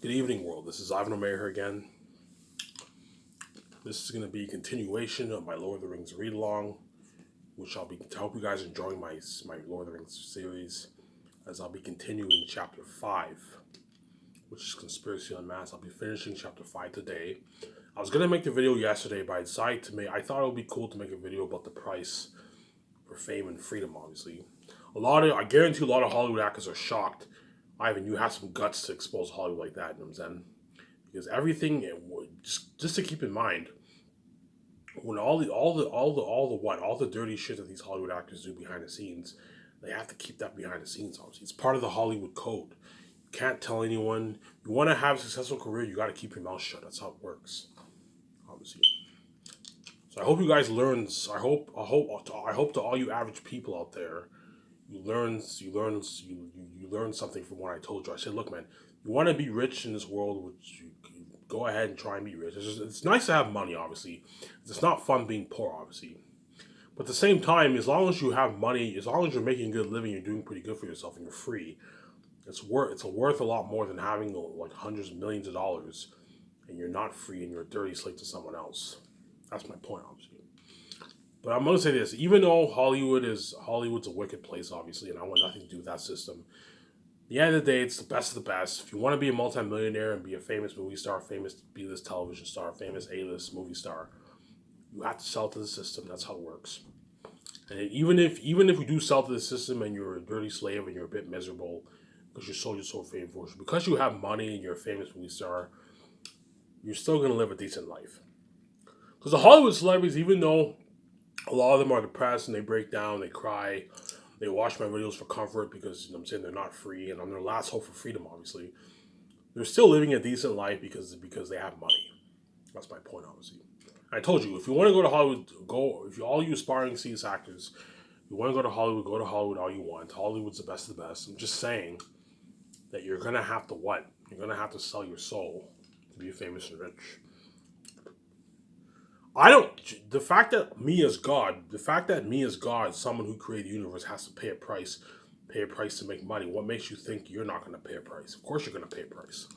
Good evening, world. This is Ivan Omer here again. This is going to be a continuation of my Lord of the Rings read along, which I'll be to hope you guys are enjoying my Lord of the Rings series, as I'll be continuing chapter 5, which is Conspiracy Unmasked. I'll be finishing chapter 5 today. I was going to make the video yesterday, but I thought it would be cool to make a video about the price for fame and freedom. Obviously, I guarantee a lot of Hollywood actors are shocked. Ivan, you have some guts to expose Hollywood like that, you know what I'm saying? Because everything, just to keep in mind, when all the dirty shit that these Hollywood actors do behind the scenes, they have to keep that behind the scenes. Obviously, it's part of the Hollywood code. You can't tell anyone. You want to have a successful career, you got to keep your mouth shut. That's how it works. Obviously. So I hope you guys learn. I hope to all you average people out there, you learn something from what I told you. I said, look, man, you want to be rich in this world, which you go ahead and try and be rich. It's nice to have money, obviously. It's not fun being poor, obviously. But at the same time, as long as you have money, as long as you're making a good living, you're doing pretty good for yourself, and you're free, it's worth a lot more than having like hundreds of millions of dollars, and you're not free and you're a dirty slave to someone else. That's my point, obviously. But I'm gonna say this: even though Hollywood's a wicked place, obviously, and I want nothing to do with that system. At the end of the day, it's the best of the best. If you want to be a multimillionaire and be a famous movie star, famous B-list television star, famous A-list movie star, you have to sell to the system. That's how it works. And even if you do sell to the system and you're a dirty slave and you're a bit miserable because you sold your soul for fame, because you have money and you're a famous movie star, you're still gonna live a decent life. Because the Hollywood celebrities, even though a lot of them are depressed and they break down, they cry, they watch my videos for comfort because, you know what I'm saying, they're not free and I'm their last hope for freedom, obviously. They're still living a decent life because they have money. That's my point, obviously. I told you, if you want to go to Hollywood, go. If you all you aspiring CS actors, you want to go to Hollywood all you want. Hollywood's the best of the best. I'm just saying that you're gonna have to what? You're gonna have to sell your soul to be famous and rich. I don't. The fact that me as God, someone who created the universe, has to pay a price to make money. What makes you think you're not going to pay a price? Of course, you're going to pay a price.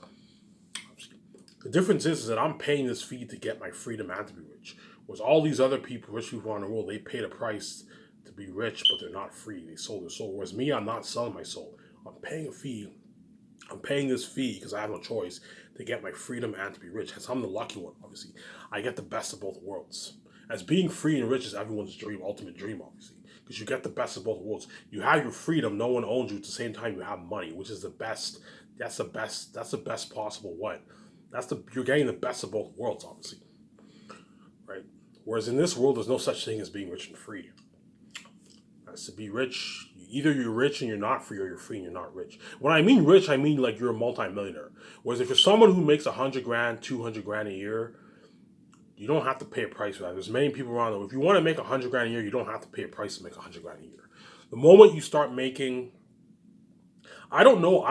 The difference is that I'm paying this fee to get my freedom and to be rich. Whereas all these other people, rich people around the world, they paid a price to be rich, but they're not free. They sold their soul. Whereas me, I'm not selling my soul. I'm paying a fee. I'm paying this fee because I have no choice to get my freedom and to be rich. Because I'm the lucky one, obviously. I get the best of both worlds. As being free and rich is everyone's dream, ultimate dream, obviously. Because you get the best of both worlds. You have your freedom, no one owns you. At the same time, you have money, which is the best. That's the best. That's the best possible what. You're getting the best of both worlds, obviously, right? Whereas in this world, there's no such thing as being rich and free. As to be rich, either you're rich and you're not free, or you're free and you're not rich. When I mean rich, I mean like you're a multimillionaire. Whereas if you're someone who makes 100 grand, 200 grand a year, you don't have to pay a price for that. There's many people around. If you want to make 100 grand a year, you don't have to pay a price to make 100 grand a year. The moment you start making, I don't know.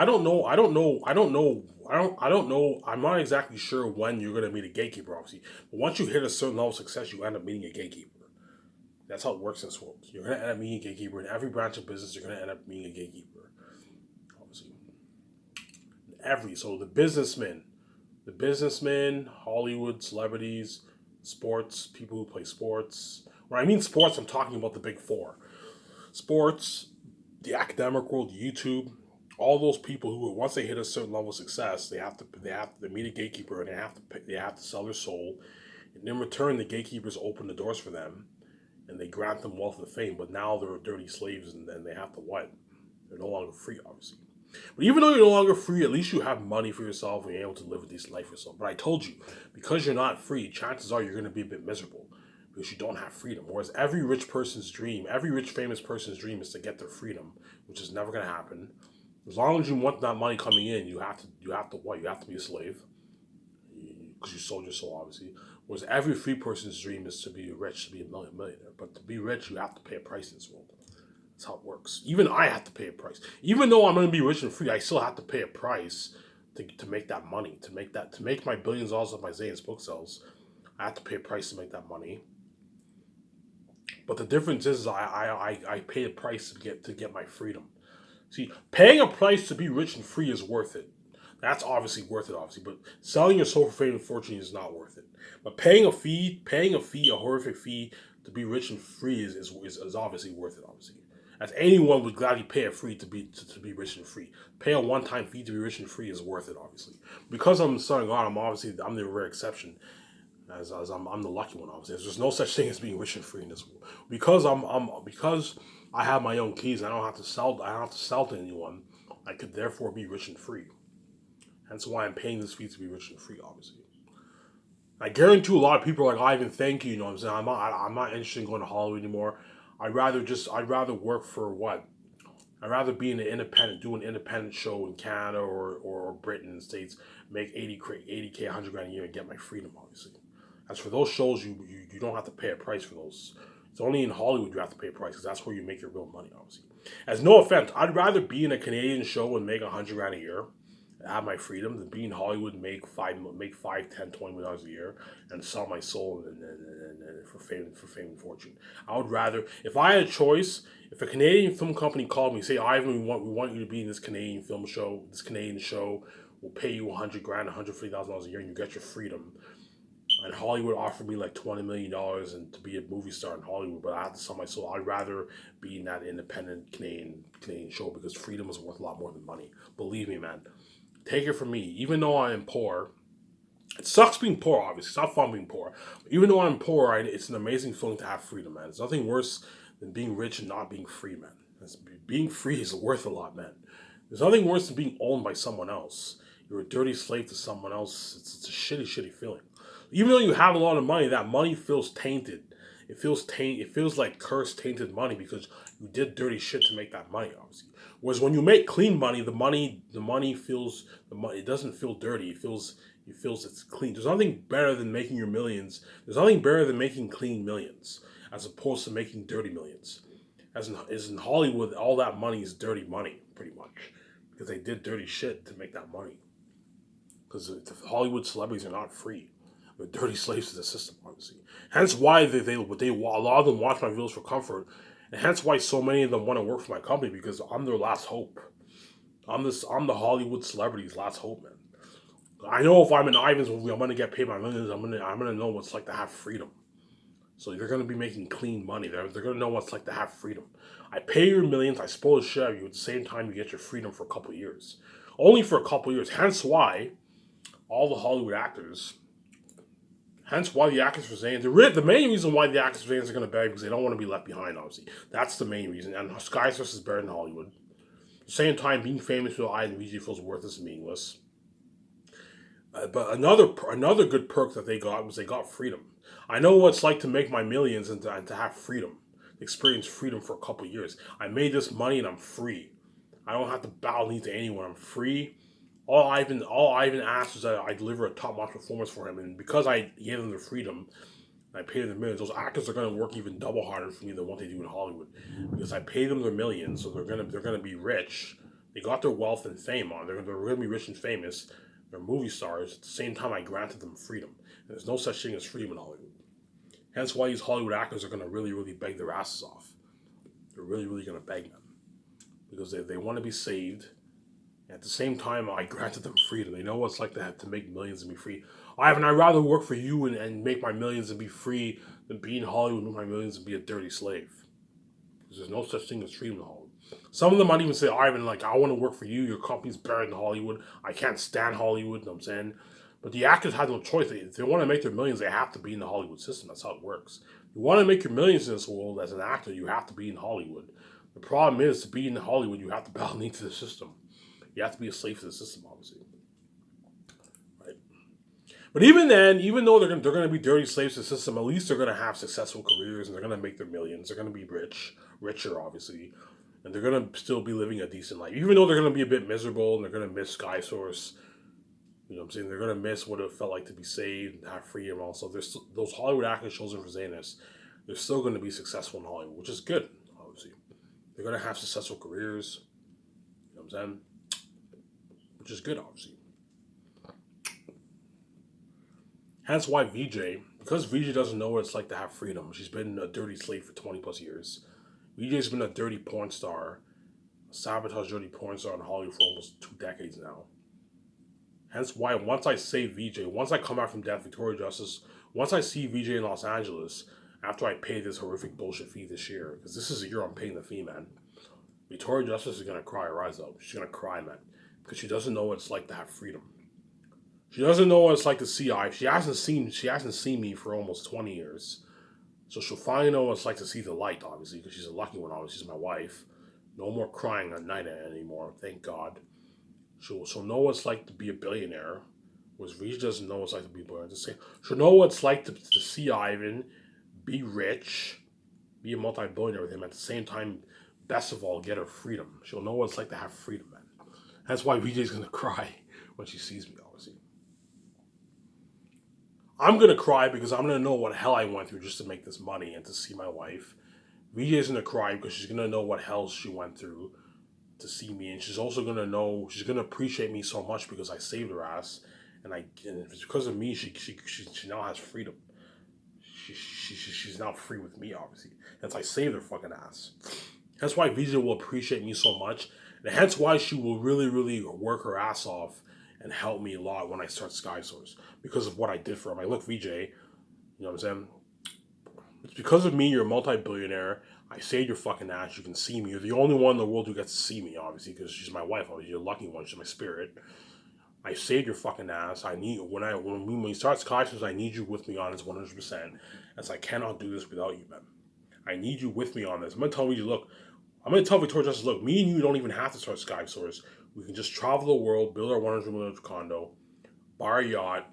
I'm not exactly sure when you're gonna meet a gatekeeper, obviously. But once you hit a certain level of success, you end up meeting a gatekeeper. That's how it works in this world. You're gonna end up meeting a gatekeeper in every branch of business. You're gonna end up meeting a gatekeeper, obviously. So the businessmen, Hollywood celebrities, sports people who play sports. When I mean sports, I'm talking about the big four: sports, the academic world, YouTube. All those people who, once they hit a certain level of success, they meet a gatekeeper and they have to sell their soul. And in return, the gatekeepers open the doors for them, and they grant them wealth and fame. But now they're dirty slaves, and then they have to what? They're no longer free, obviously. But even though you're no longer free, at least you have money for yourself and you're able to live a decent life for yourself. But I told you, because you're not free, chances are you're going to be a bit miserable because you don't have freedom. Whereas every rich famous person's dream is to get their freedom, which is never going to happen. As long as you want that money coming in, you have to what? You have to be a slave because you sold your soul, obviously. Whereas every free person's dream is to be rich, to be a millionaire. But to be rich, you have to pay a price in this world. That's how it works. Even I have to pay a price. Even though I'm going to be rich and free, I still have to pay a price to make that money, to make my billions of dollars of my Zane's book sales. I have to pay a price to make that money. But the difference is I pay a price to get my freedom. See, paying a price to be rich and free is worth it. That's obviously worth it, obviously. But selling your soul for fame and fortune is not worth it. But a horrific fee to be rich and free is obviously worth it, obviously. As anyone would gladly pay a fee to be rich and free. Pay a one-time fee to be rich and free is worth it, obviously. Because I'm starting on, I'm the rare exception. As I'm the lucky one, obviously. There's no such thing as being rich and free in this world. Because I have my own keys. I don't have to sell. I don't have to sell to anyone. I could therefore be rich and free. Hence why I'm paying this fee to be rich and free, obviously. I guarantee a lot of people are like, Ivan, thank you. You know what I'm saying? I'm not interested in going to Hollywood anymore. I'd rather work for what? I'd rather be an independent, do an independent show in Canada or Britain and the States, make 80K, 100 grand a year and get my freedom, obviously. As for those shows, you don't have to pay a price for those. It's only in Hollywood you have to pay a price because that's where you make your real money, obviously. As no offense, I'd rather be in a Canadian show and make 100 grand a year have my freedom to be in Hollywood, make 5, 10, $20 million a year, and sell my soul and for fame and fortune. I would rather, if I had a choice, if a Canadian film company called me, say, Ivan, we want you to be in this Canadian film show, this Canadian show, we'll pay you 100 grand, $150,000 a year, and you get your freedom. And Hollywood offered me like $20 million and to be a movie star in Hollywood, but I have to sell my soul. I'd rather be in that independent Canadian show because freedom is worth a lot more than money. Believe me, man. Take it from me. Even though I am poor, it sucks being poor, obviously. It's not fun being poor. But even though I'm poor, it's an amazing feeling to have freedom, man. There's nothing worse than being rich and not being free, man. Being free is worth a lot, man. There's nothing worse than being owned by someone else. You're a dirty slave to someone else. It's a shitty feeling. Even though you have a lot of money, that money feels tainted. It feels like cursed, tainted money because you did dirty shit to make that money, obviously. Whereas when you make clean money, it doesn't feel dirty. It feels it's clean. There's nothing better than making your millions. There's nothing better than making clean millions as opposed to making dirty millions. As in Hollywood, all that money is dirty money, pretty much, because they did dirty shit to make that money. Because the Hollywood celebrities are not free. They're dirty slaves to the system, obviously. Hence why a lot of them watch my videos for comfort, and hence why so many of them want to work for my company because I'm their last hope. I'm the Hollywood celebrity's last hope, man. I know if I'm in Ivan's movie, I'm gonna get paid my millions. I'm gonna know what it's like to have freedom. So you're gonna be making clean money. They're gonna know what it's like to have freedom. I pay your millions. I spoil the shit out of you. At the same time, you get your freedom for a couple of years. Only for a couple of years. Hence why all the Hollywood actors. Hence why the actors for Zayn. The main reason why the actors for Zayn are going to beg because they don't want to be left behind, obviously. That's the main reason. And Skysource is better than Hollywood. At the same time, being famous with I and VJ feels worthless and meaningless. But another good perk that they got was they got freedom. I know what it's like to make my millions and to have freedom. Experience freedom for a couple years. I made this money and I'm free. I don't have to bow knee to anyone. I'm free. All Ivan asks is that I deliver a top-notch performance for him, and because I gave them the freedom, and I paid them the millions, those actors are going to work even double harder for me than what they do in Hollywood, because I pay them their millions, so they're gonna be rich. They got their wealth and fame on. They're gonna be rich and famous. They're movie stars. At the same time, I granted them freedom. And there's no such thing as freedom in Hollywood. Hence why these Hollywood actors are gonna really beg their asses off. They're really gonna beg them because they want to be saved. At the same time, I granted them freedom. They know what it's like to have to make millions and be free. I'd rather work for you and make my millions and be free than be in Hollywood and make my millions and be a dirty slave. Because there's no such thing as freedom in Hollywood. Some of them might even say, Ivan, like, I want to work for you. Your company's better than Hollywood. I can't stand Hollywood, you know what I'm saying? But the actors have no choice. If they want to make their millions, they have to be in the Hollywood system. That's how it works. If you want to make your millions in this world as an actor, you have to be in Hollywood. The problem is, to be in Hollywood, you have to bow knee to the system. You have to be a slave to the system, obviously. Right? But even then, even though they're going to be dirty slaves to the system, at least they're going to have successful careers and they're going to make their millions. They're going to be richer, obviously. And they're going to still be living a decent life. Even though they're going to be a bit miserable and they're going to miss Skysource. You know what I'm saying? They're going to miss what it felt like to be saved and have freedom also. There's those Hollywood actors chosen for Zanus. They're still going to be successful in Hollywood, which is good, obviously. They're going to have successful careers. You know what I'm saying? Which is good, obviously. Hence why because VJ doesn't know what it's like to have freedom. She's been a dirty slave for 20 plus years. VJ's been a dirty porn star, a sabotaged dirty porn star in Hollywood for almost 2 decades now. Hence why once I save VJ, once I come back from death, Victoria Justice, once I see VJ in Los Angeles, after I pay this horrific bullshit fee this year, because this is a year I'm paying the fee, man. Victoria Justice is gonna cry her eyes out. She's gonna cry, man, because she doesn't know what it's like to have freedom. She doesn't know what it's like to see I. She hasn't seen me for almost 20 years. So she'll finally know what it's like to see the light, obviously, because she's a lucky one, obviously, she's my wife. No more crying at night anymore, thank God. She'll know what it's like to be a billionaire, whereas Rita doesn't know what it's like to be a billionaire. She'll know what it's like to see Ivan be rich, be a multi-billionaire with him, at the same time, best of all, get her freedom. She'll know what it's like to have freedom, man. That's why VJ's gonna cry when she sees me, obviously. I'm gonna cry because I'm gonna know what hell I went through just to make this money and to see my wife. VJ's gonna cry because she's gonna know what hell she went through to see me, and she's also gonna know, she's gonna appreciate me so much because I saved her ass, and it's because of me she now has freedom. She's now free with me, obviously. Hence I saved her fucking ass. That's why VJ will appreciate me so much, and hence why she will really, really work her ass off and help me a lot when I start Sky Source, because of what I did for her. I'm like, look, VJ, you know what I'm saying? It's because of me, you're a multi-billionaire. I saved your fucking ass. You can see me. You're the only one in the world who gets to see me, obviously, because she's my wife. Obviously, you're a lucky one. She's my spirit. I saved your fucking ass. I need when you start Sky Source, I need you with me on this 100%. As I cannot do this without you, man. I need you with me on this. I'm gonna tell you, look. I'm gonna tell Victoria Justice, look. Me and you don't even have to start Sky Source. We can just travel the world, build our 100 million condo, buy a yacht.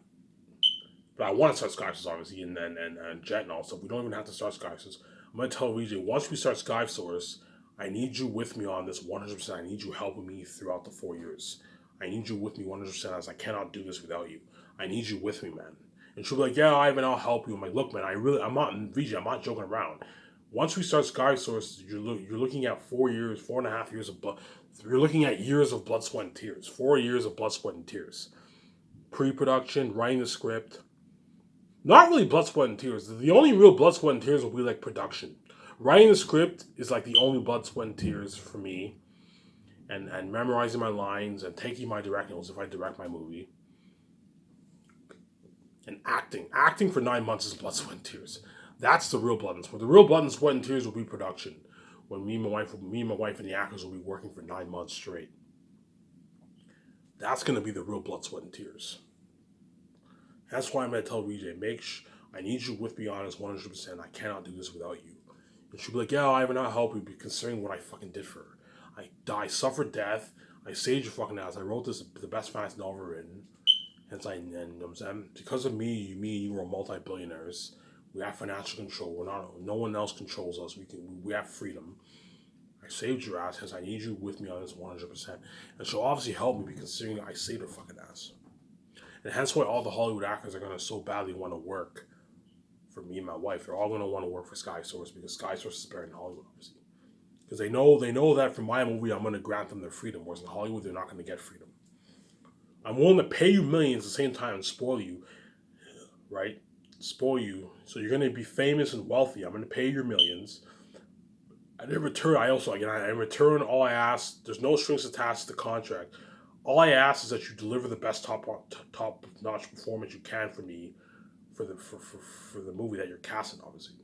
But I want to start Sky Source, obviously, and jet and all stuff. We don't even have to start Sky Source. I'm going to tell VJ, once we start Sky Source, I need you with me on this 100%. I need you helping me throughout the 4 years. I need you with me 100%, as I cannot do this without you. I need you with me, man. And she'll be like, yeah, Ivan, I'll help you. I'm like, look, man, I'm not, VJ, I'm not joking around. Once we start Sky Source, you're looking at 4 years, 4.5 years of blood. You're looking at years of blood, sweat, and tears. 4 years of blood, sweat, and tears. Pre-production, writing the script. Not really blood, sweat, and tears. The only real blood, sweat, and tears will be like production. Writing the script is like the only blood, sweat, and tears for me. And memorizing my lines and taking my directing notes if I direct my movie. And acting. Acting for 9 months is blood, sweat, and tears. That's the real blood and sweat. The real blood and sweat and tears will be production. When me and my wife and the actors will be working for 9 months straight. That's going to be the real blood, sweat, and tears. That's why I'm going to tell VJ, I need you with me on this 100%. I cannot do this without you. And she'll be like, yeah, Ivan, I'll help you, considering what I fucking did for her. I suffered death. I saved your fucking ass. I wrote the best fantasy novel ever written. And you know what I'm saying? Because of me and you were multi-billionaires. We have financial control. No one else controls us. We have freedom. I saved your ass, hence I need you with me on this 100%. And she'll obviously help me, considering I saved her fucking ass. And hence why all the Hollywood actors are going to so badly want to work for me and my wife. They're all going to want to work for Sky Source, because Sky Source is better than Hollywood, obviously. Because they know that for my movie, I'm going to grant them their freedom, whereas in Hollywood, they're not going to get freedom. I'm willing to pay you millions at the same time and spoil you, right? Spoil you. So you're going to be famous and wealthy. I'm going to pay your millions. And in return, all I ask, there's no strings attached to the contract. All I ask is that you deliver the best top-notch performance you can for me, for the movie that you're casting, obviously.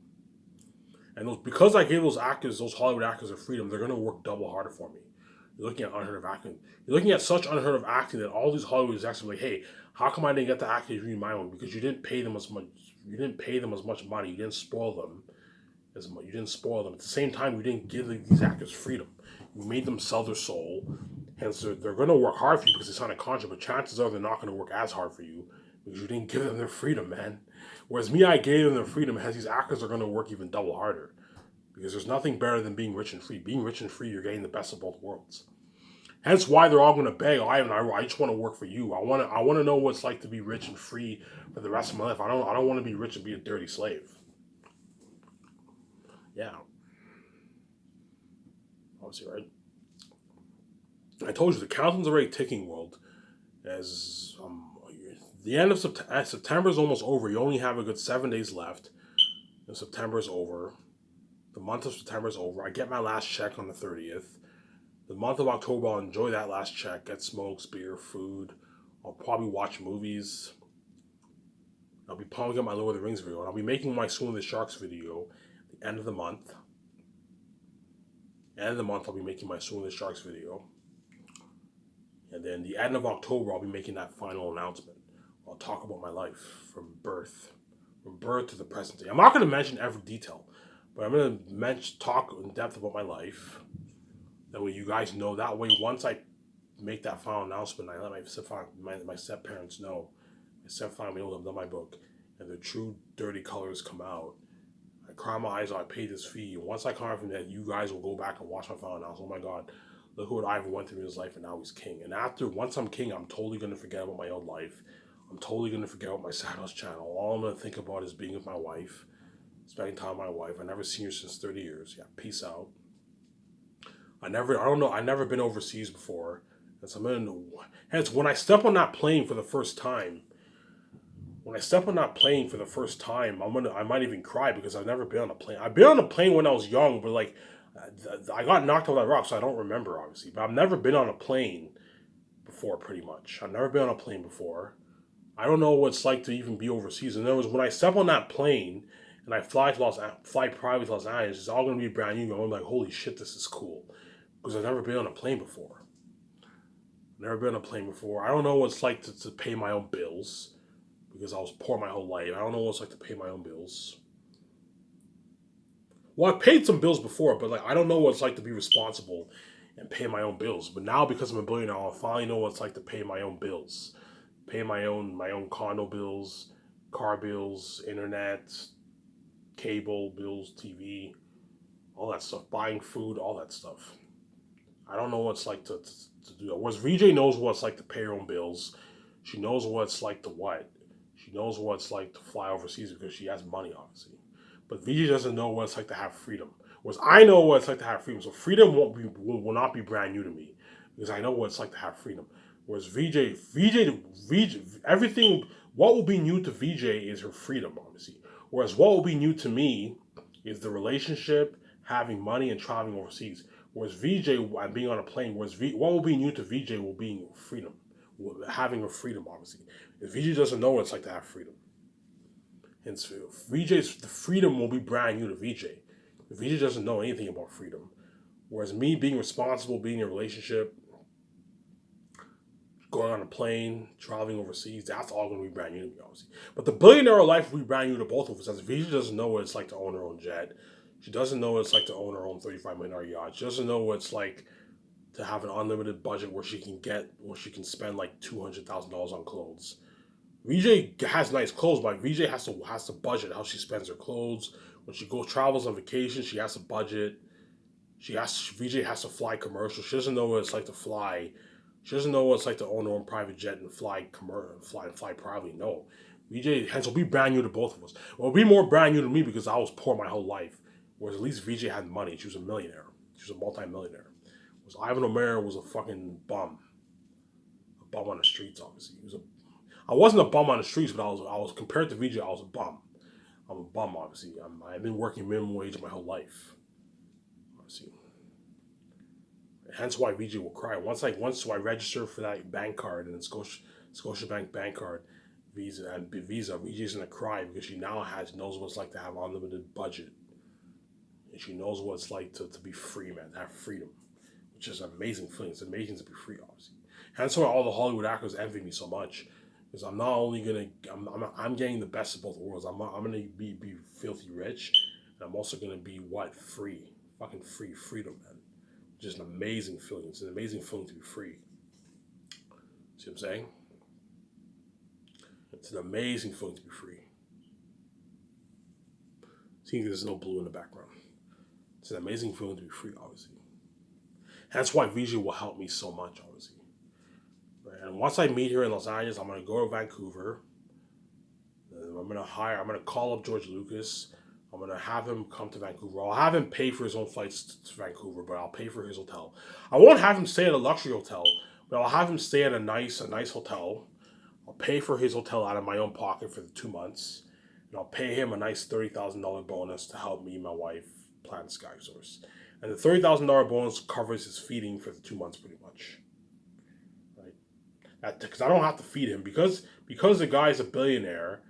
And because I gave those Hollywood actors, their freedom, they're gonna work double harder for me. You're looking at unheard of acting. You're looking at such unheard of acting that all these Hollywood execs are like, hey, how come I didn't get the actors in my one? Because you didn't pay them as much. You didn't pay them as much money. You didn't spoil them as much. You didn't spoil them. At the same time, you didn't give these actors freedom. You made them sell their soul. Hence, they're going to work hard for you because they signed a contract, but chances are they're not going to work as hard for you because you didn't give them their freedom, man. Whereas me, I gave them their freedom, hence these actors are going to work even double harder. Because there's nothing better than being rich and free. Being rich and free, you're getting the best of both worlds. Hence why they're all going to beg, I just want to work for you. I want to know what it's like to be rich and free for the rest of my life. I don't want to be rich and be a dirty slave. Yeah. Obviously, right? I told you the countdown's already ticking, world. As the end of September is almost over. You only have a good 7 days left. And September is over. The month of September is over. I get my last check on the 30th. The month of October, I'll enjoy that last check. Get smokes, beer, food, I'll probably watch movies. I'll be probably get my Lord of the Rings video, and I'll be making my Swim with the Sharks video at the end of the month. End of the month, I'll be making my Swim with the Sharks video. And then the end of October, I'll be making that final announcement. I'll talk about my life from birth to the present day. I'm not going to mention every detail, but I'm going to talk in depth about my life. That way you guys know. That way, once I make that final announcement, I let my step parents know. My step family knows I've done my book, and the true dirty colors come out. I cry my eyes out. I pay this fee. And once I come out from that, you guys will go back and watch my final announcement. Oh my God, look what Ivan went through in his life, and now he's king. And once I'm king, I'm totally going to forget about my own life. I'm totally going to forget about my Sad House channel. All I'm going to think about is being with my wife, spending time with my wife. I've never seen her since 30 years. Yeah, peace out. I never been overseas before. And so hence, when I step on that plane for the first time, I might even cry because I've never been on a plane. I've been on a plane when I was young, but like, I got knocked out of that rock, so I don't remember, obviously. But I've never been on a plane before, pretty much. I've never been on a plane before. I don't know what it's like to even be overseas. In other words, when I step on that plane and I fly private to Los Angeles, it's all going to be brand new. I'm like, holy shit, this is cool. Because I've never been on a plane before. I don't know what it's like to pay my own bills. Because I was poor my whole life. I don't know what it's like to pay my own bills. Well, I've paid some bills before, but like I don't know what it's like to be responsible and pay my own bills. But now, because I'm a billionaire, I finally know what it's like to pay my own bills. Pay my own condo bills, car bills, internet, cable bills, TV, all that stuff. Buying food, all that stuff. I don't know what it's like to do that. Whereas VJ knows what it's like to pay her own bills. She knows what it's like to what? She knows what it's like to fly overseas because she has money, obviously. But VJ doesn't know what it's like to have freedom. Whereas I know what it's like to have freedom. So freedom will not be brand new to me because I know what it's like to have freedom. Whereas VJ, everything, what will be new to VJ is her freedom, obviously. Whereas what will be new to me is the relationship, having money, and traveling overseas. Whereas VJ, being on a plane, what will be new to VJ will be freedom, having a freedom, obviously. If VJ doesn't know what it's like to have freedom. Hence, the freedom will be brand new to VJ. If VJ doesn't know anything about freedom. Whereas me being responsible, being in a relationship, going on a plane, traveling overseas, that's all going to be brand new to me, obviously. But the billionaire life will be brand new to both of us. As VJ doesn't know what it's like to own her own jet. She doesn't know what it's like to own her own $35 million yacht. She doesn't know what it's like to have an unlimited budget where she can spend like $200,000 on clothes. VJ has nice clothes, but VJ has to budget how she spends her clothes. When she travels on vacation, she has to budget. VJ has to fly commercial. She doesn't know what it's like to fly. She doesn't know what it's like to own her own private jet and fly privately. No. VJ hence will be brand new to both of us. It'll be more brand new to me because I was poor my whole life. Whereas at least VJ had money. She was a millionaire. She was a multi-millionaire. Whereas Ivan O'Meara was a fucking bum. A bum on the streets, obviously. I wasn't a bum on the streets, but I was compared to VJ, I was a bum. I'm a bum, obviously. I've been working minimum wage my whole life. Obviously. Hence why VJ will cry. Once I register for that bank card and Scotiabank bank card, Visa, VJ's gonna cry because she now knows what it's like to have unlimited budget. And she knows what it's like to be free, man, to have freedom. Which is an amazing feeling. It's amazing to be free, obviously. Hence why all the Hollywood actors envy me so much. Because I'm not only I'm getting the best of both worlds. I'm gonna be filthy rich, and I'm also gonna be free, fucking freedom, man. Which is an amazing feeling. It's an amazing feeling to be free. See what I'm saying? It's an amazing feeling to be free. Seeing there's no blue in the background. It's an amazing feeling to be free, obviously. That's why VJ will help me so much, obviously. And once I meet her in Los Angeles, I'm gonna go to Vancouver. I'm gonna call up George Lucas. I'm gonna have him come to Vancouver. I'll have him pay for his own flights to Vancouver, but I'll pay for his hotel. I won't have him stay at a luxury hotel, but I'll have him stay at a nice hotel. I'll pay for his hotel out of my own pocket for the 2 months, and I'll pay him a nice $30,000 bonus to help me and my wife plan SkySource. And the $30,000 bonus covers his feeding for the 2 months, pretty much. because I don't have to feed him because the guy's a billionaire,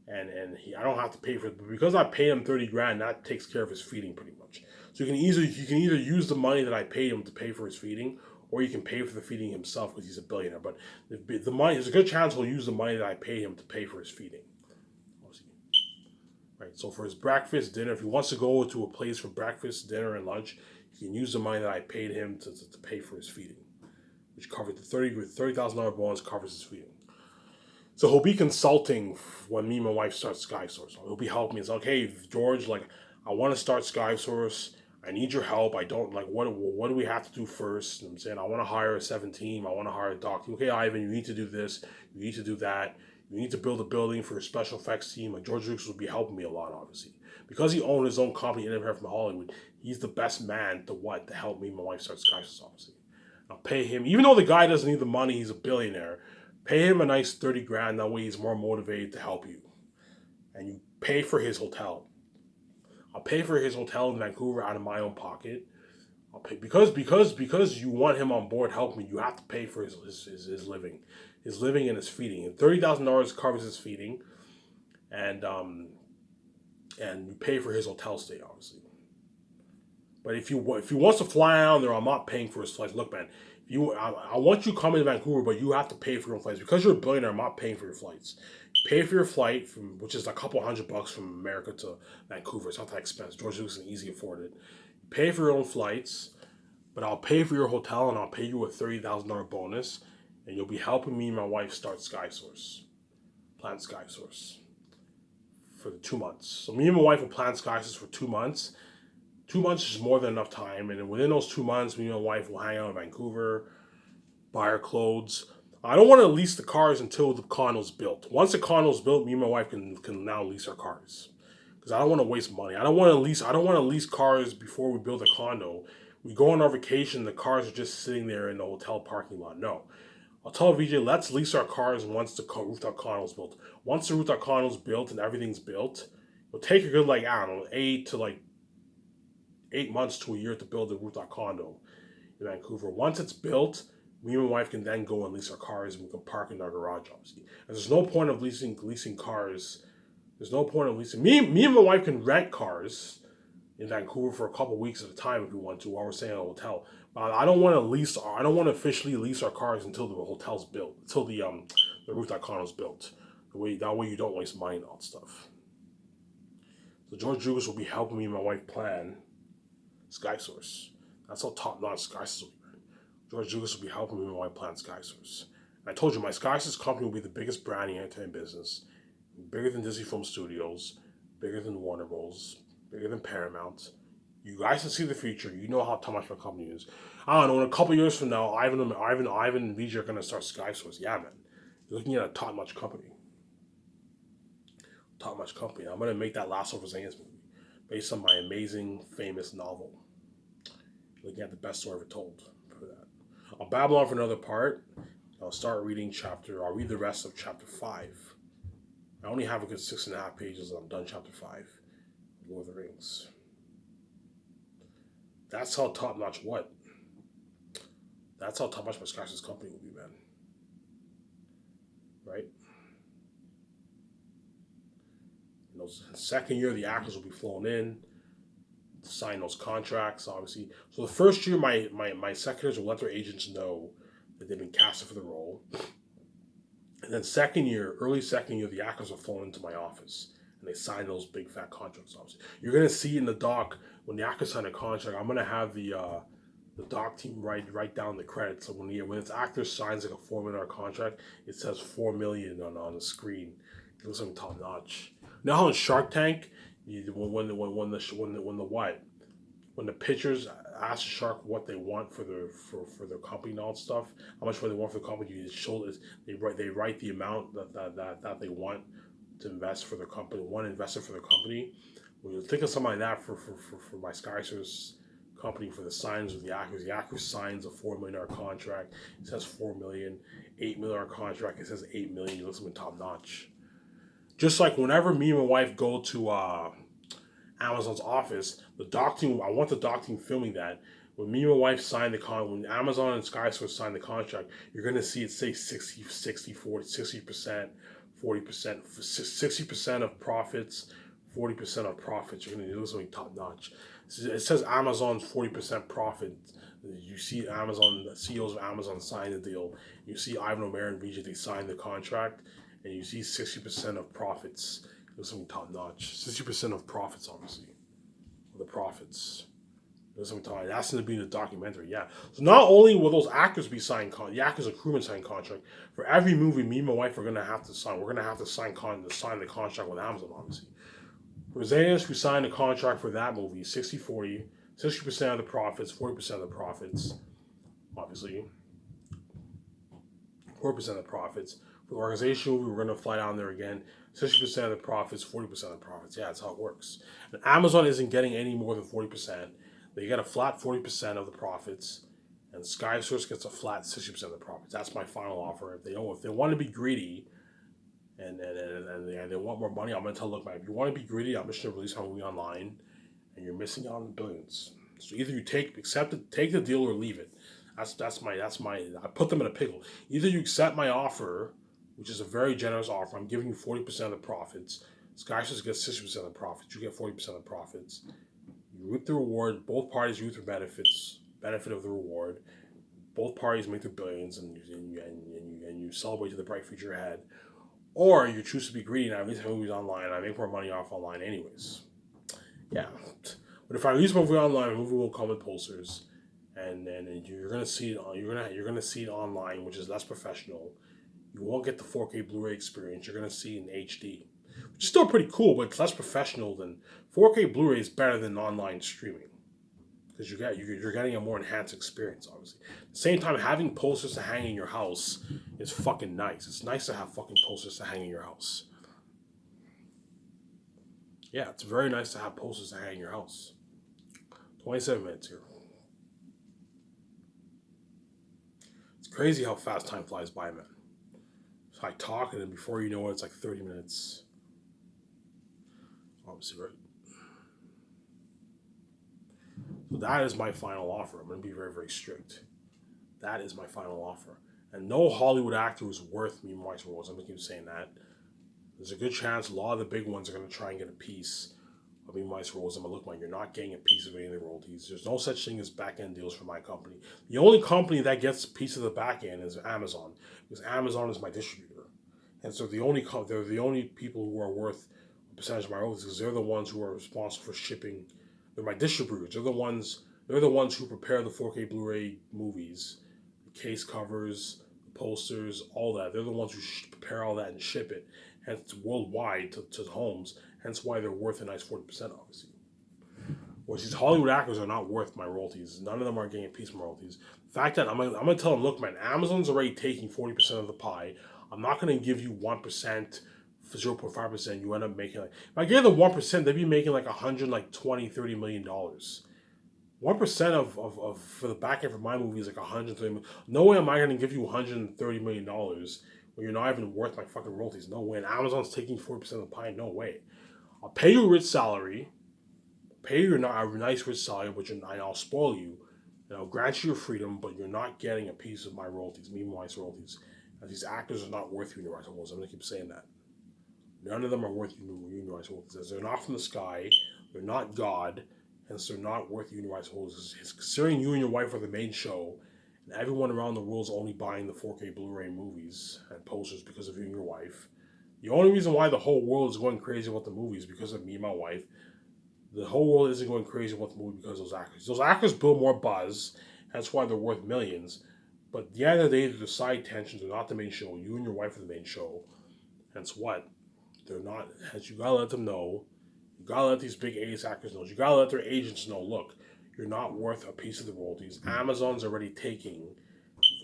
and I don't have to pay for it. But because I pay him 30 grand, that takes care of his feeding pretty much. So you can either use the money that I paid him to pay for his feeding, or you can pay for the feeding himself because he's a billionaire. But the money, there's a good chance he'll use the money that I pay him to pay for his feeding. Right. So for his breakfast, dinner, if he wants to go to a place for breakfast, dinner, and lunch, he can use the money that I paid him to pay for his feeding, which covered the $30,000 bonus covers his feeding. So he'll be consulting when me and my wife start SkySource. He'll be helping me. It's like, hey, George, like, I want to start SkySource. I need your help. I don't, like, what do we have to do first? And I'm saying, I want to hire a 7 team. I want to hire a doc team. Okay, Ivan, you need to do this. You need to do that. You need to build a building for a special effects team. Like, George Lucas will be helping me a lot, obviously. Because he owned his own company, Independent from Hollywood, he's the best man to help me and my wife start SkySource, obviously. I'll pay him, even though the guy doesn't need the money, he's a billionaire. Pay him a nice 30 grand. That way he's more motivated to help you. And you pay for his hotel. I'll pay for his hotel in Vancouver out of my own pocket. I'll pay because you want him on board helping me. You have to pay for his living, and his feeding. And $30,000 covers his feeding, and you pay for his hotel stay, obviously. But if he wants to fly down there, I'm not paying for his flights. Look, man, I want you coming to Vancouver, but you have to pay for your own flights. Because you're a billionaire, I'm not paying for your flights. Pay for your flight, which is a couple $100 from America to Vancouver. It's not that expensive. George Lucas can easily afford it. Pay for your own flights, but I'll pay for your hotel, and I'll pay you a $30,000 bonus, and you'll be helping me and my wife start SkySource. Plan SkySource for the 2 months. So me and my wife will plan SkySource for 2 months. 2 months is more than enough time, and within those 2 months, me and my wife will hang out in Vancouver, buy our clothes. I don't want to lease the cars until the condo's built. Once the condo's built, me and my wife can now lease our cars, because I don't want to waste money. I don't want to lease cars before we build a condo. We go on our vacation, the cars are just sitting there in the hotel parking lot. No, I'll tell VJ, let's lease our cars once the rooftop condo's built. Once the rooftop condo's built and everything's built, it'll take a good, like, I don't know, 8 months to a year to build a rooftop condo in Vancouver. Once it's built, me and my wife can then go and lease our cars, and we can park in our garage, obviously. And there's no point of leasing cars. There's no point of leasing. Me and my wife can rent cars in Vancouver for a couple of weeks at a time if we want to, while we're staying at a hotel. But I don't want to officially lease our cars until the hotel's built, until the rooftop condo's built. That way you don't waste money and all that stuff. So George Lucas will be helping me and my wife plan SkySource. That's how top-notch SkySource will be. George Lucas will be helping me and my wife plan SkySource. And I told you, my SkySource company will be the biggest brand in the entertainment business. Bigger than Disney Film Studios, bigger than Warner Bros., bigger than Paramount. You guys can see the future. You know how much my company is. I don't know, in a couple years from now, Ivan and VJ are going to start SkySource. Yeah, man. You're looking at a top-notch company. Top-notch company. I'm going to make that Last of Us movie based on my amazing, famous novel. Looking at the best story ever told for that. I'll babble on for another part. I'll read the rest of chapter 5. I only have a good 6.5 pages and I'm done chapter 5. Lord of the Rings. That's how top-notch what? That's how top-notch my SkySource company will be, man. Right? In the second year, the actors will be flown in, sign those contracts, obviously. So the first year, my secretaries will let their agents know that they've been casted for the role. And then early second year, the actors are flown into my office. And they sign those big fat contracts, obviously. You're going to see in the doc, when the actors sign a contract, I'm going to have the doc team write down the credits. So when its actor signs like a $4 million contract, it says $4 million on the screen. It looks like top notch. You know how in Shark Tank, when the pitchers ask the shark what they want for their company and all that stuff, how much money they want for the company, they write the amount that they want to invest for their company, one investor for their company. When you think of something like that for my SkySource company, for the signs of the actor signs a $4 million contract. It says $4 million, $8 million contract. It says $8 million. It looks like top notch. Just like whenever me and my wife go to Amazon's office, the doc team, I want the doc team filming that. When me and my wife signed when Amazon and SkySource signed the contract, you're gonna see it say 60% 40%, 60% of profits, 40% of profits. You're gonna do something top notch. It says Amazon's 40% profit. You see Amazon, the CEOs of Amazon sign the deal. You see Ivan O'Meara and Vijay, they signed the contract, and you see 60% of profits. There's something top notch. 60% of profits, obviously, the profits. There's something top. That's going to be in the documentary. Yeah. So not only will those actors be signed, the actors and crewmen sign contract for every movie. Me and my wife are going to have to sign. We're going to have to sign the contract with Amazon, obviously. For Xanis, we signed a contract for that movie, 60-40, 60% of the profits, 40% of the profits, obviously. 40% of the profits. For the organization movie, we're going to fly down there again, 60% of the profits, 40% of the profits. Yeah, that's how it works. And Amazon isn't getting any more than 40%. They get a flat 40% of the profits, and SkySource gets a flat 60% of the profits. That's my final offer. If they want to be greedy, and they want more money, I'm gonna tell them, look, man, if you want to be greedy, I'm just gonna release my movie online, and you're missing out on billions. So either you accept it, take the deal, or leave it. That's my. I put them in a pickle. Either you accept my offer, which is a very generous offer. I'm giving you 40% of the profits. SkySource gets 60% of the profits. You get 40% of the profits. You reap the reward. Both parties reap the benefit of the reward. Both parties make their billions, and you celebrate to the bright future ahead. Or you choose to be greedy and I release my movies online. I make more money off online, anyways. Yeah, but if I release my movie online, my movie will come with posters, and you're gonna see it. You're gonna see it online, which is less professional. You won't get the 4K Blu-ray experience. You're gonna see it in HD, which is still pretty cool, but it's less professional than 4K Blu-ray is better than online streaming because you're getting a more enhanced experience. Obviously, at the same time, having posters to hang in your house is fucking nice. It's nice to have fucking posters to hang in your house. Yeah, it's very nice to have posters to hang in your house. 27 minutes here. It's crazy how fast time flies by, man. So I talk, and then before you know it, it's like 30 minutes. Obviously, right? So that is my final offer. I'm going to be very, very strict. That is my final offer. And no Hollywood actor is worth me my roles. I'm going to keep saying that. There's a good chance a lot of the big ones are going to try and get a piece of me my roles. I'm going to look, man, you're not getting a piece of any of the royalties. There's no such thing as back end deals for my company. The only company that gets a piece of the back end is Amazon, because Amazon is my distributor. And so they're the only people who are worth a percentage of my royalties because they're the ones who are responsible for shipping. They're my distributors. They're the ones who prepare the 4K Blu-ray movies, the case covers, the posters, all that. They're the ones who prepare all that and ship it, hence worldwide to homes. Hence why they're worth a nice 40%, obviously. Which these Hollywood actors are not worth my royalties. None of them are getting a piece of my royalties. The fact that I'm gonna tell them, look, man, Amazon's already taking 40% of the pie. I'm not gonna give you 1%. For 0.5%, you end up making like, if I gave them 1%, they'd be making like 100, like $20-30 million. 1% of for the back end for my movie is like 130 million. No way am I gonna give you $130 million when you're not even worth my fucking royalties. No way. And Amazon's taking 40% of the pie. No way. I'll pay you a rich salary, pay you a nice rich salary, but I'll spoil you, and I'll grant you your freedom, but you're not getting a piece of my royalties, me and my royalties. And these actors are not worth universal royalties. I'm gonna keep saying that. None of them are worth universal royalties. They're not from the sky. They're not God. Hence, they're not worth universal royalties. Considering you and your wife are the main show, and everyone around the world is only buying the 4K Blu-ray movies and posters because of you and your wife. The only reason why the whole world is going crazy about the movies is because of me and my wife. The whole world isn't going crazy about the movie because of those actors. Those actors build more buzz. That's why they're worth millions. But at the end of the day, they're the side tensions. They're not the main show. You and your wife are the main show. Hence what? They're not. Hence, you gotta let them know. You gotta let these big A's actors know. You gotta let their agents know. Look, you're not worth a piece of the royalties. Amazon's already taking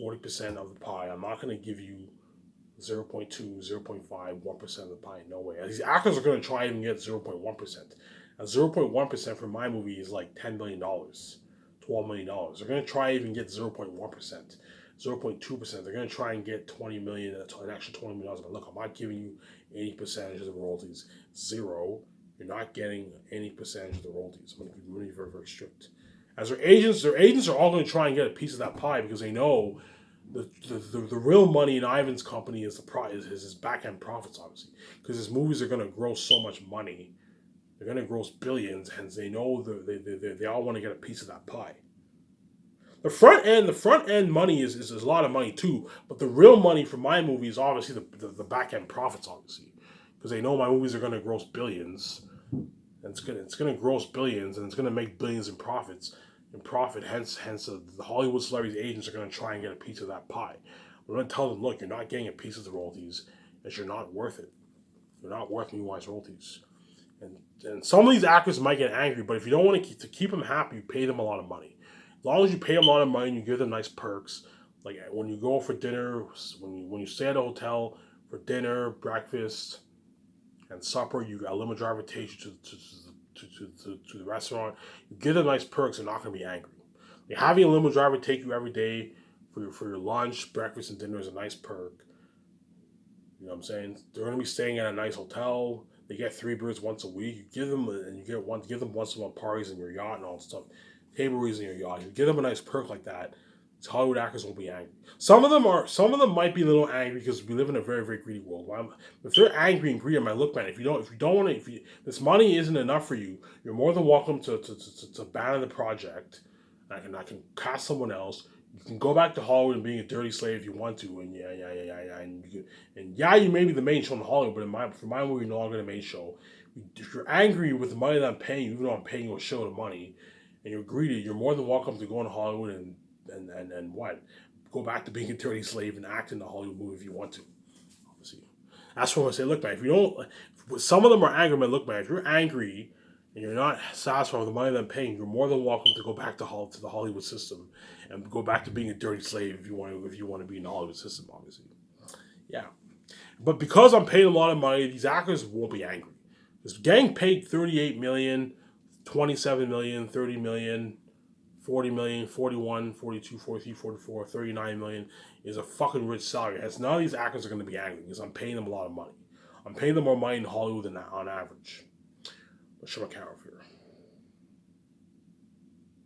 40% of the pie. I'm not gonna give you 0.2, 0.5, 1% of the pie. No way. These actors are gonna try and get 0.1%. And 0.1% for my movie is like $10 million, $12 million. They're gonna try even get 0.1%. 0.2%. They're going to try and get 20 million, an extra $20 million. But look, I'm not giving you any percentage of the royalties. Zero. You're not getting any percentage of the royalties. I'm going to be really very, very strict. As their agents are all going to try and get a piece of that pie because they know the real money in Ivan's company is is his back end profits, obviously, because his movies are going to gross so much money. They're going to gross billions, hence they know they all want to get a piece of that pie. The front end money is a lot of money too, but the real money for my movie is obviously the back end profits, obviously, because they know my movies are going to gross billions, and it's gonna gross billions, and it's gonna make billions in profits. In profit, hence the Hollywood celebrities agents are gonna try and get a piece of that pie. We're gonna tell them, look, you're not getting a piece of the royalties, as you're not worth it. You're not worth MeWise royalties. And some of these actors might get angry, but if you don't want to keep them happy, you pay them a lot of money. As long as you pay them a lot of money and you give them nice perks, like when you go for dinner, when you stay at a hotel for dinner, breakfast, and supper, you got a limo driver takes you to the restaurant. You give them nice perks, they're not going to be angry. Like having a limo driver take you every day for your lunch, breakfast, and dinner is a nice perk. You know what I'm saying? They're going to be staying at a nice hotel. They get 3 beers once a week. You give them give them once a month parties in your yacht and all that stuff. Table reads in your yacht. You give them a nice perk like that. Hollywood actors won't be angry. Some of them might be a little angry because we live in a very, very greedy world. If they're angry and greedy, I might look, man. If you don't want to, if this money isn't enough for you, you're more than welcome to abandon the project. I can cast someone else. You can go back to Hollywood and being a dirty slave if you want to, and you may be the main show in Hollywood, but for my movie, you're no longer the main show. If you're angry with the money that I'm paying you, even though I'm paying you a show of money, and you're greedy, you're more than welcome to go into Hollywood and what? Go back to being a dirty slave and act in the Hollywood movie if you want to. Obviously. That's what I say. Look, man, if you don't, some of them are angry, man. Look, man, if you're angry and you're not satisfied with the money that I'm paying, you're more than welcome to go back to the Hollywood system and go back to being a dirty slave if you want to be in the Hollywood system, obviously. Yeah. But because I'm paying a lot of money, these actors won't be angry. This gang paid 38 million, 27 million, 30 million, 40 million, 41, 42, 43, 44, 39 million is a fucking rich salary. As none of these actors are going to be angry because I'm paying them a lot of money. I'm paying them more money in Hollywood than on average. Let's show my camera here.